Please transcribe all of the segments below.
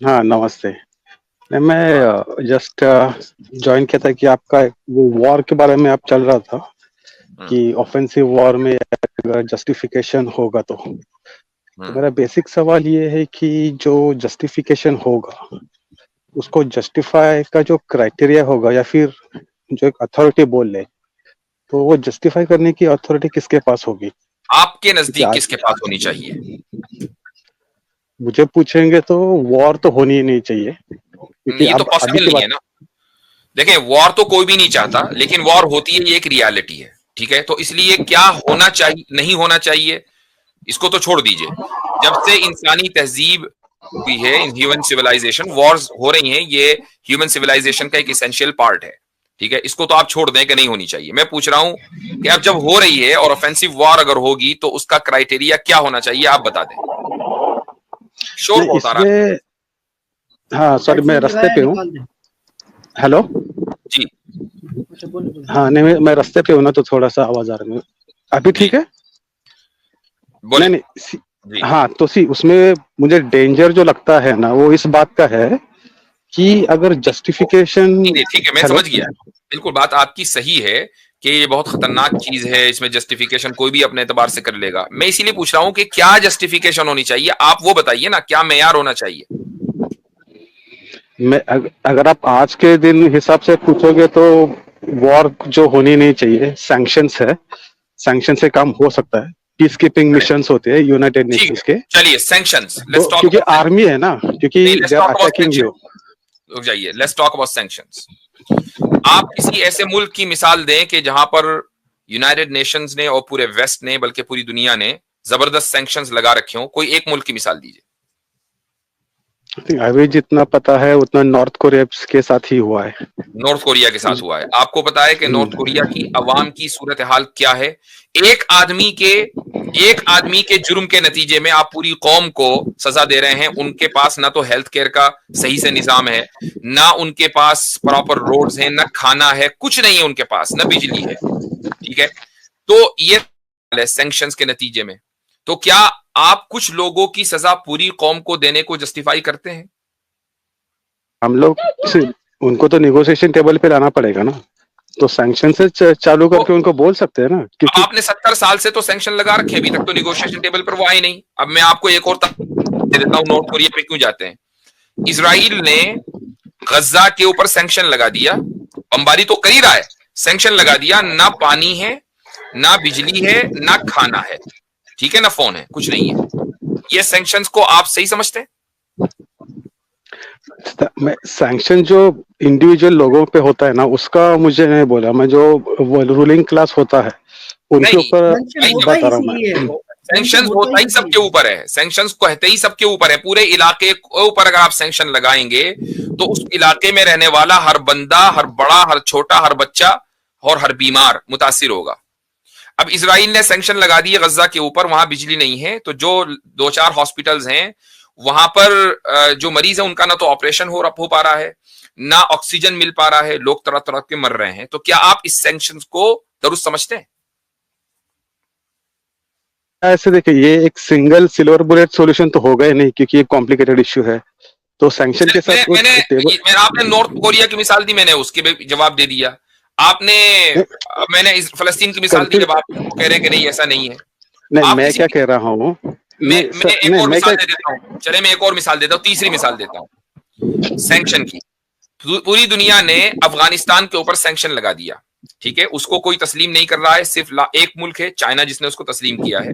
हाँ, नमस्ते। नहीं, मैं जस्ट जॉइन किया था कि आपका वो वॉर के बारे में आप चल रहा था हम्म। कि ऑफेंसिव वॉर में अगर जस्टिफिकेशन होगा तो हम्म। मेरा बेसिक सवाल ये है कि जो जस्टिफिकेशन होगा उसको जस्टिफाई का जो क्राइटेरिया होगा या फिर जो एक अथॉरिटी बोल ले तो वो जस्टिफाई करने की अथॉरिटी किसके पास होगी? आपके क्योंकि नजदीक आज किसके पास होनी चाहिए? मुझे पूछेंगे तो वॉर तो होनी ही नहीं चाहिए क्योंकि ये तो अब अभी पॉसिबल की नहीं बात। है ना। देखें, वॉर तो कोई भी नहीं चाहता, लेकिन वॉर होती है, ये एक रियलिटी है। ठीक है, तो इसलिए क्या होना चाहिए, नहीं होना चाहिए, इसको तो छोड़ दीजिए। जब से इंसानी तहजीब हुई है, इन ह्यूमन सिविलाइजेशन, वॉर्स हो रही हैं, ये ह्यूमन सिविलाइजेशन का एक इसेंशियल पार्ट है। ठीक है, इसको तो आप छोड़ दें कि नहीं होनी चाहिए। मैं पूछ रहा हूं कि अब जब हो रही है और ऑफेंसिव वॉर अगर होगी तो उसका क्राइटेरिया क्या होना चाहिए, आप बता दें। शोर नहीं बहुत आ रहा है। इसमें। हाँ सॉरी, मैं हेडफोन रास्ते लगाया, पे हूँ। निकाल दे। हेलो। जी। अच्छा, बोलो बोलो। हाँ नहीं, मैं रास्ते पे हूँ ना तो थोड़ा सा आवाज आ रहा है। अभी जी, ठीक है? बोले। नहीं नहीं जी। हाँ तो उसमें मुझे डेंजर जो लगता है ना वो इस बात का है कि अगर जस्टिफिकेशन। नहीं नहीं, ठीक है, मैं हेलो। समझ गया। बिल्कुल बात आपकी सही है कि ये बहुत खतरनाक चीज है, इसमें जस्टिफिकेशन कोई भी अपने एतबार से कर लेगा। मैं इसीलिए पूछ रहा हूं कि क्या जस्टिफिकेशन होनी चाहिए, आप वो बताइए ना, क्या मेयार होना चाहिए। अगर आप आज के दिन हिसाब से पूछोगे तो वॉर जो होनी नहीं चाहिए, सैंक्शंस है। सैंक्शन से काम हो सकता है। Peace keeping correct. मिशंस होते हैं यूनाइटेड ठीक नेशंस है, के। चलिए सैंक्शंस, तो लेट्स टॉक क्योंकि अबाउट आर्मी सैंक्शंस। है ना, क्योंकि नहीं, let's they are talk about attacking sanction. You. रुक जाइए, लेट्स टॉक अबाउट सैंक्शंस। आप किसी ऐसे मुल्क की मिसाल दें कि जहां पर यूनाइटेड नेशंस ने और पूरे वेस्ट ने, बल्कि पूरी दुनिया ने जबरदस्त सैंक्शंस लगा रखे हो। कोई एक मुल्क की मिसाल दीजिए। अभी जितना पता है उतना नॉर्थ कोरिया के साथ ही हुआ है। नॉर्थ कोरिया के साथ हुआ है। आपको पता है कि नॉर्थ कोरिया की अवाम की सूरत हाल क्या है? एक आदमी के एक आदमी के जुर्म के नतीजे में आप पूरी कौम को सजा दे रहे हैं। उनके पास ना तो हेल्थ केयर का सही से निजाम है, ना उनके पास प्रॉपर रोड्स हैं, ना खाना है, कुछ नहीं है उनके पास, ना बिजली है। ठीक है, तो ये सैंक्शंस के नतीजे में। तो क्या आप कुछ लोगों की सजा पूरी कौम को देने को जस्टिफाई करते हैं? हम लोग उनको तो निगोशिएशन टेबल पे लाना पड़ेगा ना। तो सैंक्शन से चालू तो करके उनको बोल सकते हैं ना, अब क्योंकि आपने 70 साल से तो सैंक्शन लगा रखे हैं, अभी तक तो निगोशिएशन टेबल पर वो आए नहीं। अब मैं आपको एक और दे देता हूं, नॉर्थ कोरिया पे क्यों जाते हैं। इसराइल ने गजा के ऊपर सैंक्शन लगा दिया, बमबारी तो कर ही रहा है, सैंक्शन लगा दिया। ना पानी है, ना बिजली है, ना खाना है, ठीक है, ना फोन है, कुछ नहीं है। ये सैंक्शंस को आप सही समझते हैं? मैं सैंक्शन जो इंडिविजुअल लोगों पे होता है ना उसका मुझे नहीं बोला, मैं जो रूलिंग क्लास होता है उनके नहीं ऊपर मेंशन भाई, होता बता ही रहा हूँ इसीलिए है। मैं। मेंशन सैंक्शंस होता होता ही ही सबके इसीलिए। ऊपर है, सैंक्शंस कहते ही सबके ऊपर है। पूरे इलाके के ऊपर अगर आप सैंक्शन लगाएंगे तो उस इलाके में रहने वाला हर बंदा, हर बड़ा, हर छोटा, हर बच्चा और हर बीमार मुतासिर होगा। अब इसराइल ने सैंक्शन लगा दिए गजा के ऊपर, वहां बिजली नहीं है, तो जो 2-4 हॉस्पिटल्स हैं वहां पर जो मरीज है उनका ना तो ऑपरेशन हो पा रहा है, ना ऑक्सीजन मिल पा रहा है, लोग तरह तरह के मर रहे हैं। तो क्या आप इस सैंक्शन को दुरुस्त समझते हैं? ऐसे देखिए, ये एक सिंगल सिल्वर बुलेट सॉल्यूशन तो होगा ही नहीं क्योंकि ये कॉम्प्लिकेटेड इश्यू है। तो सैंक्शन के मैं साथ वो मैंने टेबल। आपने नॉर्थ कोरिया की मिसाल दी, मैंने उसके भी जवाब दे दिया। आपने मैंने इस फलस्तीन की मिसाल दी, कंफ्लिक्ट। अब आप कह रहे हैं कि नहीं ऐसा नहीं है। नहीं, आप मैं किसी क्या कह रहा हूँ। नहीं मैं सर, एक नहीं और मैं मिसाल क्या। दे देता हूं, चले मैं एक और मिसाल देता हूं, तीसरी मिसाल देता हूं सैंक्शन की। पूरी दुनिया ने अफगानिस्तान के ऊपर सैंक्शन लगा दिया। ठीक है, उसको कोई तस्लीम नहीं कर रहा है, सिर्फ एक मुल्क है चाइना जिसने उसको तस्लीम किया है।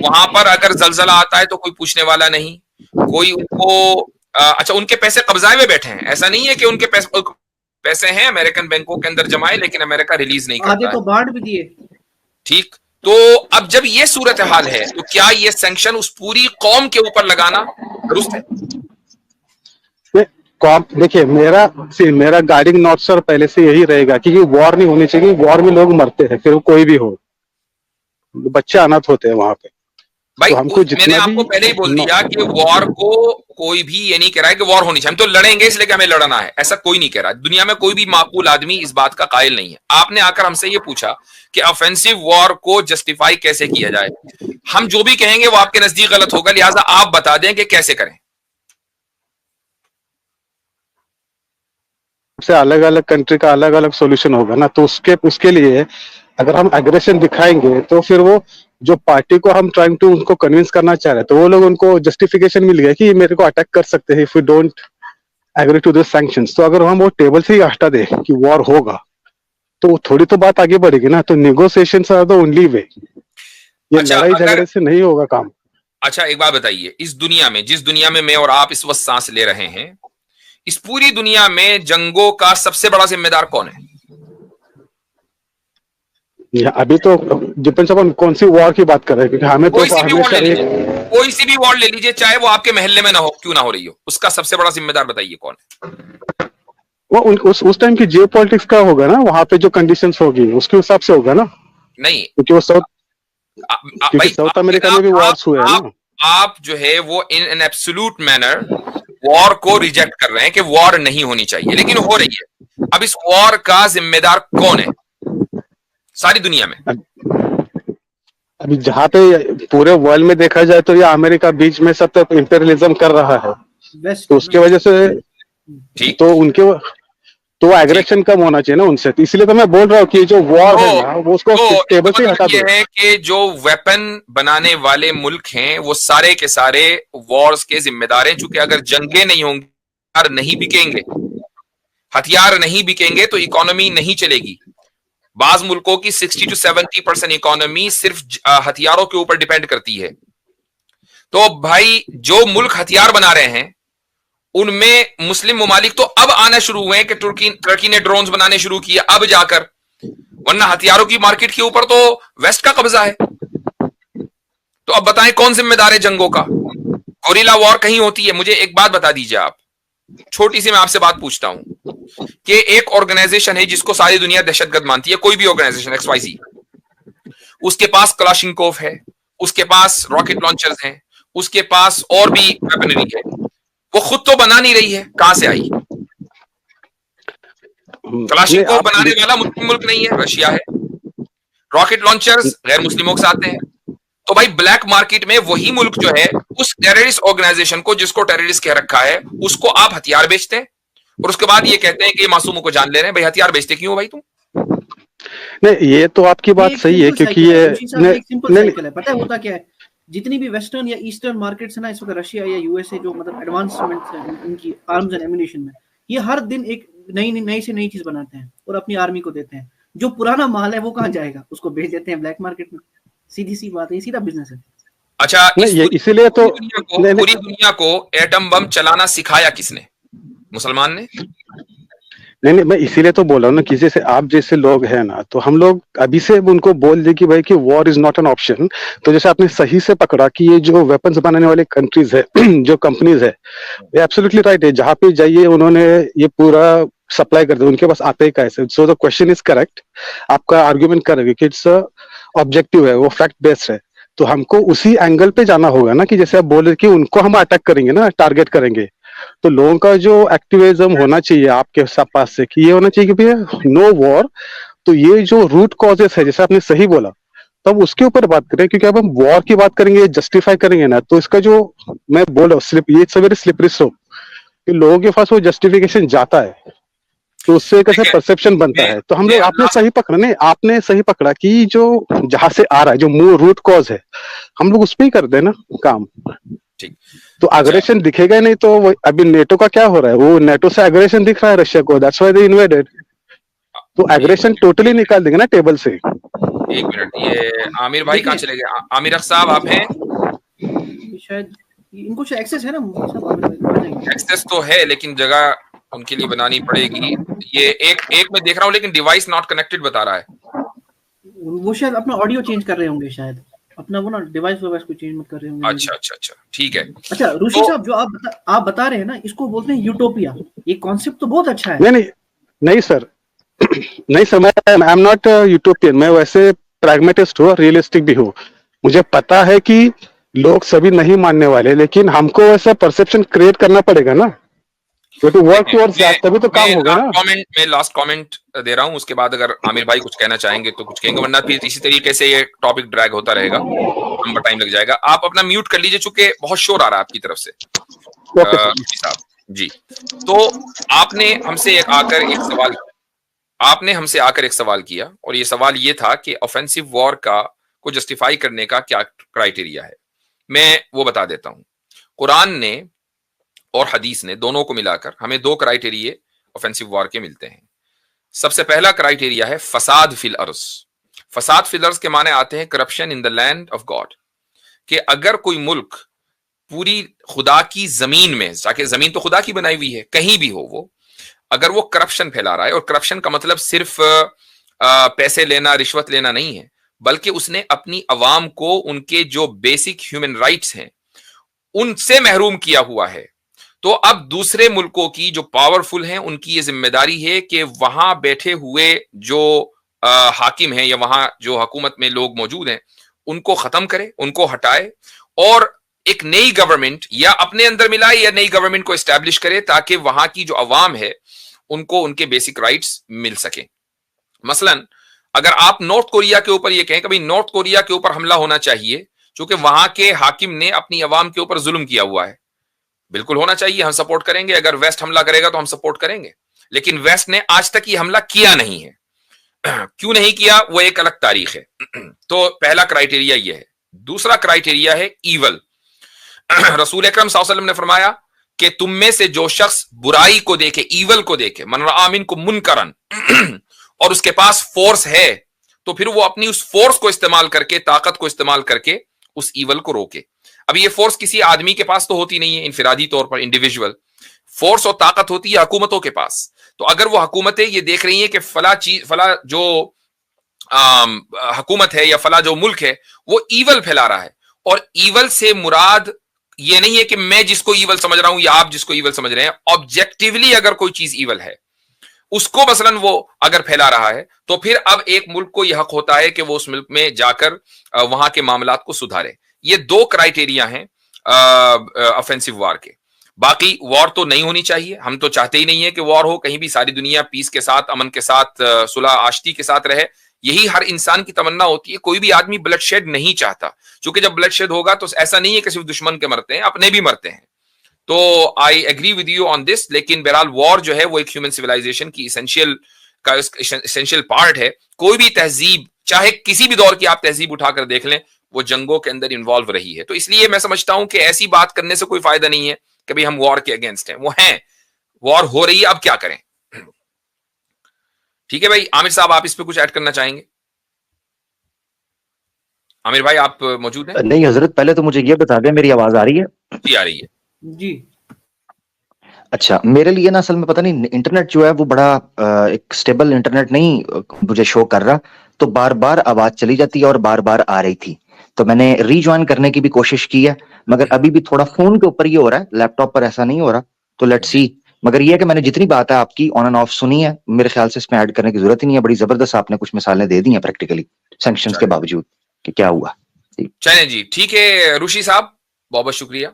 वहां पर अगर जलजला आता है तो कोई पूछने वाला नहीं, कोई उनको अच्छा, उनके पैसे कब्जाए में बैठे हैं, ऐसा नहीं है कि उनके पैसे पैसे हैं अमेरिकन बैंकों के अंदर जमाए, लेकिन अमेरिका रिलीज नहीं आधे करता है। तो बांट भी दिए। ठीक, तो अब जब ये सूरत हाल है तो क्या ये सैंक्शन उस पूरी कौम के ऊपर लगाना दुरुस्त है? देखिए, मेरा गाइडिंग नॉट सर पहले से यही रहेगा कि वॉर नहीं होनी चाहिए। वॉर में लोग मरते हैं, फिर वो कोई भी हो, बच्चे अनाथ होते हैं वहां पे। भाई तो हमको मैंने जितना भी आपको पहले ही बोल नौ- दिया कि वॉर को कोई भी ये नहीं कह रहा है कि वॉर होनी चाहिए, हम तो लड़ेंगे इसलिए कि हमें लड़ना है, ऐसा कोई नहीं कह रहा। दुनिया में कोई भी माकूल आदमी इस बात का कायल नहीं है। आपने आकर हमसे ये पूछा कि ऑफेंसिव वॉर को जस्टिफाई कैसे किया जाए। हम जो भी कहेंगे वो आपके नजदीक गलत होगा, लिहाजा आप बता दें कि कैसे करें। से अलग अलग कंट्री का अलग अलग सॉल्यूशन होगा ना, तो उसके लिए अगर हम एग्रेशन दिखाएंगे तो फिर वो जो पार्टी को हम ट्राइंग टू उनको कन्विंस करना चाह रहे हैं, तो वो लोग उनको जस्टिफिकेशन मिल गया कि मेरे को अटैक कर सकते हैं if you don't agree to this sanctions. तो अगर हम वो टेबल से ही हटा दे कि वॉर होगा, तो थोड़ी तो बात आगे बढ़ेगी ना। तो negotiations are the only way, ये अच्छा, लड़ाई झगड़े से नहीं होगा काम। अच्छा एक बात बताइए, इस दुनिया में, जिस दुनिया में मैं और आप इस वक्त सांस ले रहे हैं, इस पूरी दुनिया में जंगों का सबसे बड़ा जिम्मेदार कौन है? अभी तो डिपेंड्स अपॉन कौन सी वॉर की बात कर रहे हैं, क्योंकि हमें तो कोई सी भी वॉर हमेशा ले लीजिए, कोई सी भी वॉर ले लीजिए, चाहे वो आपके महल्ले में ना हो, क्यों ना हो रही हो, उसका सबसे बड़ा जिम्मेदार बताइए कौन है? वो उस टाइम की जियो पॉलिटिक्स का होगा ना, वहां पे जो कंडीशंस होगी उसके हिसाब से होगा ना, नहीं क्योंकि वो क्योंकि भाई, साउथ अमेरिका में भी वॉर्स हुए हैं ना। आप जो है वो in an absolute manner war को रिजेक्ट कर रहे हैं कि वॉर नहीं होनी चाहिए, लेकिन हो रही है। अब इस वॉर का जिम्मेदार कौन है सारी दुनिया में? अभी जहाँ पे पूरे वर्ल्ड में देखा जाए तो ये अमेरिका बीच में सब तरफ इंपेरियलिज्म कर रहा है, तो उसके वजह से ठीक, तो उनके तो एग्रेशन कम होना चाहिए ना उनसे। तो इसलिए तो मैं बोल रहा हूँ कि जो वॉर है ना वो उसको टेबल से हटा दो। ये है कि जो वेपन बनाने वाले मुल्क हैं वो सारे के सारे वॉर्स के जिम्मेदार हैं, चूंकि अगर जंगे नहीं होंगी, हथियार नहीं बिकेंगे, हथियार नहीं बिकेंगे तो इकोनॉमी नहीं चलेगी। बाज मुल्कों की 60 to 70% इकोनॉमी सिर्फ हथियारों के ऊपर डिपेंड करती है। तो भाई जो मुल्क हथियार बना रहे हैं उनमें मुस्लिम ममालिक तो अब आना शुरू हुए हैं कि तुर्की ने ड्रोन्स बनाने शुरू किए अब जाकर, वरना हथियारों की मार्केट के ऊपर तो वेस्ट का कब्जा है। तो अब बताएं कौन जिम्मेदार है जंगों का? गोरिल्ला वॉर कहीं होती है? मुझे एक बात बता दीजिए आप, छोटी सी मैं आपसे बात पूछता हूं कि एक ऑर्गेनाइजेशन है जिसको सारी दुनिया दहशतगर्द मानती है, कोई भी ऑर्गेनाइजेशन XYZ, उसके पास क्लाशिनकोव है, उसके पास रॉकेट लॉन्चर्स हैं, उसके पास और भी वेपनरी है, वो खुद तो बना नहीं रही है, कहां से आई? क्लाशिनकोव बनाने वाला मुस्लिम मुल्क नहीं है, रशिया है। रॉकेट लॉन्चर्स गैर मुस्लिमों के साथ हैं। तो भाई ब्लैक मार्केट में वही मुल्क जो है उस टेररिस्ट ऑर्गेनाइजेशन को, जिसको टेररिस्ट कह रखा है, उसको आप हथियार बेचते हैं और उसके बाद ये कहते हैं कि मासूमों को जान ले रहे हैं। भाई हथियार बेचते क्यों हो भाई तुम? नहीं, ये तो आपकी बात सही है, क्योंकि ये एक सिंपल साइकिल है। पता है होता क्या है, जितनी भी वेस्टर्न या ईस्टर्न मार्केट्स है ना इस वक्त, रशिया या यूएसए जो मतलब एडवांसमेंट है इनकी आर्म्स एंड एम्युनिशन में, ये हर दिन एक नई से नई चीज बनाते हैं और अपनी आर्मी को देते हैं। जो पुराना माल है वो कहाँ जाएगा? उसको बेच देते हैं ब्लैक मार्केट में। सीधी सी बात है, सीधा बिजनेस है। अच्छा, इसीलिए तो पूरी दुनिया को एटम बम चलाना सिखाया किसने? मुसलमान ने? नहीं, मैं इसीलिए तो बोल रहा हूँ ना कि जैसे आप जैसे लोग हैं ना, तो हम लोग अभी से उनको बोल दे कि भाई कि war is not an option. तो जैसे आपने सही से पकड़ा कि ये जो वेपन्स बनाने वाले कंट्रीज है जो कंपनीज है, ये एब्सोल्युटली राइट है, जहाँ पे जाइए उन्होंने ये पूरा सप्लाई कर दिया, उनके पास आते ही कैसे। So the question is correct, आपका आर्ग्यूमेंट करेंगे कि इट्स ऑब्जेक्टिव है, वो फैक्ट बेस्ड है। तो हमको उसी एंगल पे जाना होगा ना, कि जैसे आप बोल रहे कि उनको हम अटैक करेंगे ना, टारगेट करेंगे, तो लोगों का जो एक्टिविज्म होना चाहिए आपके सब पास से कि ये होना चाहिए कि भैया नो वॉर। तो ये जो रूट कॉजेस है, जैसे आपने सही बोला, तब उसके ऊपर बात करें, क्योंकि अब हम वॉर की बात करेंगे, जस्टिफाई करेंगे ना, तो इसका जो मैं बोल रहा हूँ ये it's a very slippery slope, कि लोगों के पास वो जस्टिफिकेशन जाता है, तो उससे कैसे परसेप्शन बनता है। तो हम लोग आपने सही पकड़ा कि जो जहां से आ रहा है, जो मूल रूट कॉज है, हम लोग उस पर ही कर देना काम। ठीक, तो अग्रेशन दिखेगा नहीं। तो अभी नेटो का क्या हो रहा है, वो नेटो से अग्रेशन दिख रहा है रशिया को, दैट्स व्हाई दे इन्वेडेड। तो अग्रेशन टोटली निकाल देंगे ना टेबल से। एक मिनट, ये आमिर भाई कहाँ चले गए? आमिर अख साहब आप हैं? शायद इनको एक्सेस है ना, एक्सेस तो है लेकिन जगह उनके लिए बनानी पड़ेगी। ये एक मैं देख रहा हूँ लेकिन डिवाइस नॉट कनेक्टेड बता रहा है। वो शायद अपना ऑडियो चेंज कर रहे होंगे, शायद अपना वो ना डिवाइस को चेंज मत कर रहे होंगे। अच्छा, ठीक है। अच्छा ऋषि साहब, जो आप बता रहे हैं ना, इसको बोलते हैं यूटोपिया। ये कॉन्सेप्ट तो बहुत अच्छा है। नहीं सर नहीं सर, मैं आई एम नॉट यूटोपियन। मैं वैसे प्रैग्मेटिस्ट हूँ, रियलिस्टिक भी हूँ। मुझे पता है कि लोग सभी नहीं मानने वाले, लेकिन हमको ऐसा परसेप्शन क्रिएट करना पड़ेगा ना, तो वर्क टुवर्ड्स दैट, तभी तो काम होगा ना। मैं लास्ट कमेंट दे रहा हूं, उसके बाद अगर आमिर भाई कुछ कहना चाहेंगे तो कुछ कहेंगे, वरना फिर इसी तरीके से ये टॉपिक ड्रैग होता रहेगा, लंबा टाइम लग जाएगा। आप अपना म्यूट कर लीजिए, चूंकि बहुत शोर आ रहा है आपकी तरफ से। साहब जी, तो आपने हमसे आकर एक सवाल किया, और ये सवाल ये था कि ऑफेंसिव वॉर को जस्टिफाई करने का क्या क्राइटेरिया है। मैं वो बता देता हूं। कुरान ने और हदीस ने, दोनों को मिलाकर हमें दो क्राइटेरिया ऑफेंसिव वॉर के मिलते हैं। सबसे पहला क्राइटेरिया है फसाद फिल अर्ज। फसाद फिल अर्ज के माने आते हैं corruption in the land of God, कि अगर कोई मुल्क पूरी खुदा की जमीन में जाके, जमीन तो खुदा की बनाई हुई है, कहीं भी हो वो, अगर वो करप्शन फैला रहा है, और करप्शन का मतलब सिर्फ पैसे लेना, रिश्वत लेना नहीं है, बल्कि उसने अपनी अवाम को उनके जो बेसिक ह्यूमन राइट्स हैं उनसे महरूम किया हुआ है, तो अब दूसरे मुल्कों की जो पावरफुल हैं उनकी ये जिम्मेदारी है कि वहां बैठे हुए जो हाकिम हैं या वहां जो हुकूमत में लोग मौजूद हैं उनको खत्म करे, उनको हटाए, और एक नई गवर्नमेंट या अपने अंदर मिलाए या नई गवर्नमेंट को एस्टैब्लिश करे, ताकि वहां की जो अवाम है उनको उनके बेसिक राइट्स मिल सके। मसलन अगर आप नॉर्थ कोरिया के ऊपर ये कहें कि भाई नॉर्थ कोरिया के ऊपर हमला होना चाहिए क्योंकि वहां के हाकिम ने अपनी अवाम के ऊपर जुल्म किया हुआ है, बिल्कुल होना चाहिए, हम सपोर्ट करेंगे। अगर वेस्ट हमला करेगा तो हम सपोर्ट करेंगे, लेकिन वेस्ट ने आज तक ये हमला किया नहीं है। क्यों नहीं किया वो एक अलग तारीख है। तो पहला क्राइटेरिया ये है। दूसरा क्राइटेरिया है ईवल। रसूल अकरम सल्लल्लाहु अलैहि वसल्लम ने फरमाया कि तुम में से जो शख्स बुराई को देखे, ईवल को देखे, मन रआ मिनकुम मुनकरन, और उसके पास फोर्स है, तो फिर वो अपनी उस फोर्स को इस्तेमाल करके, ताकत को इस्तेमाल करके उस ईवल को रोके। अब ये फोर्स किसी आदमी के पास तो होती नहीं है इनफिरादी तौर पर, इंडिविजुअल फोर्स और ताकत होती है हुकूमतों के पास। तो अगर वो हुकूमतें ये देख रही हैं कि फला जो हुकूमत है या फला जो मुल्क है वो ईवल फैला रहा है, और ईवल से मुराद ये नहीं है कि मैं जिसको ईवल समझ रहा हूं या आप जिसको ईवल समझ रहे हैं, ऑब्जेक्टिवली अगर कोई चीज ईवल है उसको मसलन वो अगर फैला रहा है, तो फिर अब एक मुल्क को यह हक होता है कि वो उस मुल्क में जाकर वहां के मामलात को सुधारे। ये दो क्राइटेरिया हैं ऑफेंसिव वॉर के। बाकी वॉर तो नहीं होनी चाहिए, हम तो चाहते ही नहीं है कि वॉर हो, कहीं भी सारी दुनिया पीस के साथ, अमन के साथ, सुलह आश्ती के साथ रहे, यही हर इंसान की तमन्ना होती है। कोई भी आदमी ब्लड शेड नहीं चाहता, क्योंकि जब ब्लड शेड होगा तो ऐसा नहीं है कि सिर्फ दुश्मन के मरते हैं, अपने भी मरते हैं। तो I agree with you on this, लेकिन बहरहाल वॉर जो है वो एक ह्यूमन सिविलाइजेशन की इसेंशियल पार्ट है। कोई भी तहजीब, चाहे किसी भी दौर की आप तहजीब उठाकर देख लें, वो जंगों के अंदर इन्वॉल्व रही है। तो इसलिए मैं समझता हूं कि ऐसी बात करने से कोई फायदा नहीं है कि भाई हम वॉर के अगेंस्ट हैं। वो हैं, वॉर हो रही है, अब क्या करें। ठीक है भाई, आमिर साहब आप इस पे कुछ ऐड करना चाहेंगे? आमिर भाई आप मौजूद हैं? नहीं हजरत, पहले तो मुझे ये बता दें मेरी आवाज आ रही है? जी आ रही है जी। अच्छा, मेरे लिए ना असल में पता नहीं इंटरनेट जो है वो बड़ा एक स्टेबल इंटरनेट नहीं मुझे शो कर रहा, तो बार बार आवाज चली जाती है और बार बार आ रही थी। तो मैंने रीज्वाइन करने की भी कोशिश की है, मगर अभी भी थोड़ा फोन के ऊपर ये हो रहा है, लैपटॉप पर ऐसा नहीं हो रहा। तो लेट्स सी। मगर ये है कि मैंने जितनी बात है आपकी ऑन एंड ऑफ सुनी है, मेरे ख्याल से इसमें ऐड करने की जरूरत ही नहीं है। बड़ी जबरदस्त आपने कुछ मिसालें दे दी हैं प्रैक्टिकली सैंक्शंस के बावजूद कि क्या हुआ। चलें जी, ठीक है ऋषि साहब, बहुत बहुत शुक्रिया।